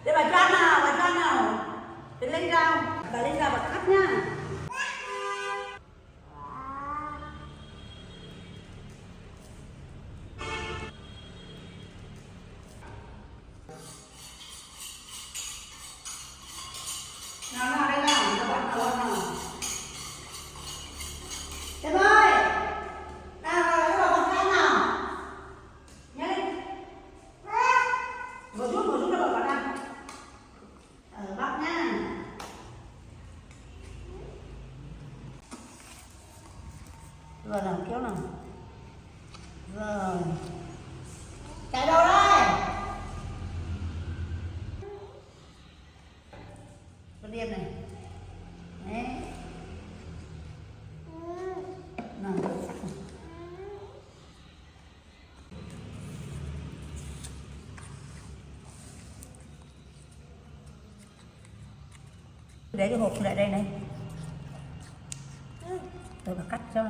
Để bà cho ăn nào, bà cho ăn nào. Để lên rau, bà lên rau bà cắt nhá. Nào nào đây nào, cho bạn nào nào. Em ơi, nào nào lấy vào con ăn nào. Nhanh lên. Ngồi xuống cho bà ăn. Bắt nha. Rồi nào kéo nào. Rồi. Chạy đâu đây? Con điên này. Đấy. Nào. Để cái hộp lại đây này. Tôi bà cắt cho.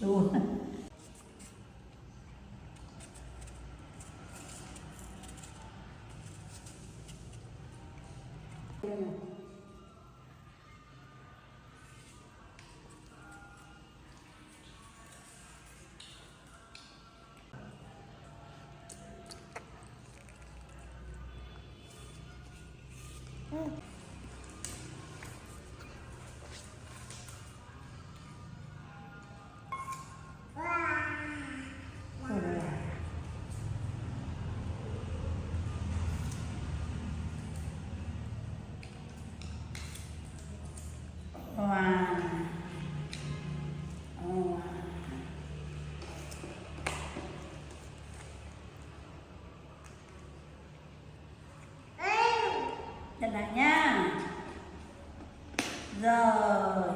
Đùa. Nhận lại nha. Rồi.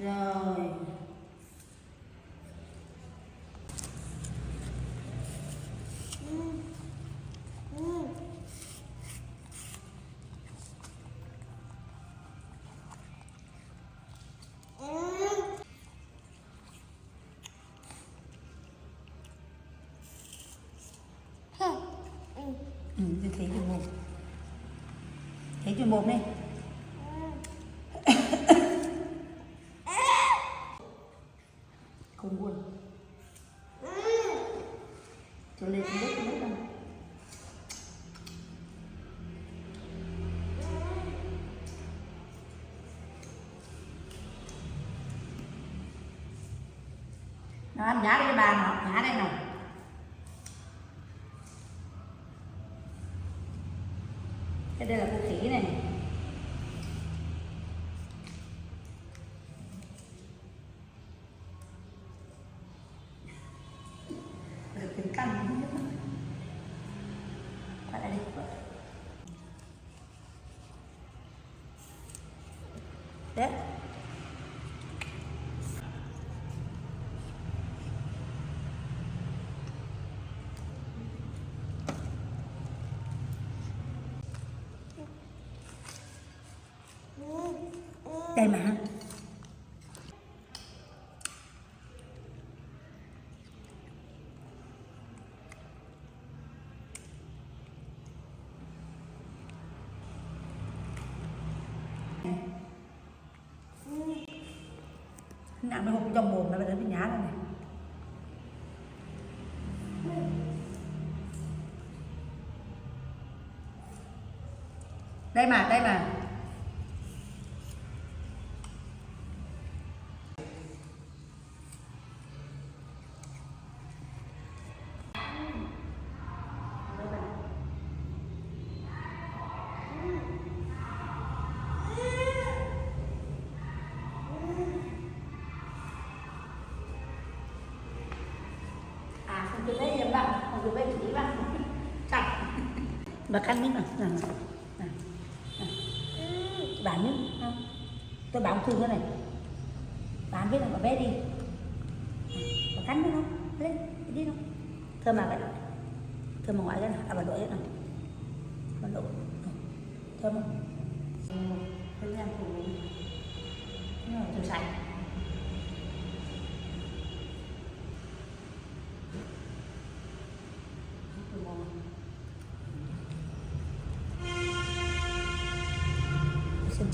Rồi. Tôi thấy chừng một. Thấy chừng một đi. Không buồn. Cho lên không biết đâu. Nó ăn nhá đây cái bàn nó, nhá đây nào. Cái đây là cô khỉ này. Được tiếng căn. Phải lại đi. Đấy. Đây mà. Nặng nó hụt trong mồm nó đến cái nhá này. Đây mà, đây mà. Tôi lấy em bạn, tôi lấy chỉ bạn. Chặt. Bà cắt miếng nào. Bán miếng không? Tôi bán thương cái này. Bán biết là bà bé đi. Bà cắt miếng không? Lên, đi không? Thơm mà vậy. Thơm mà ngoại cái nào? À bà đổ hết nào. Bà đổ. Thơm không? Tôi làm phụ nhưng mà tôi sạch. Xin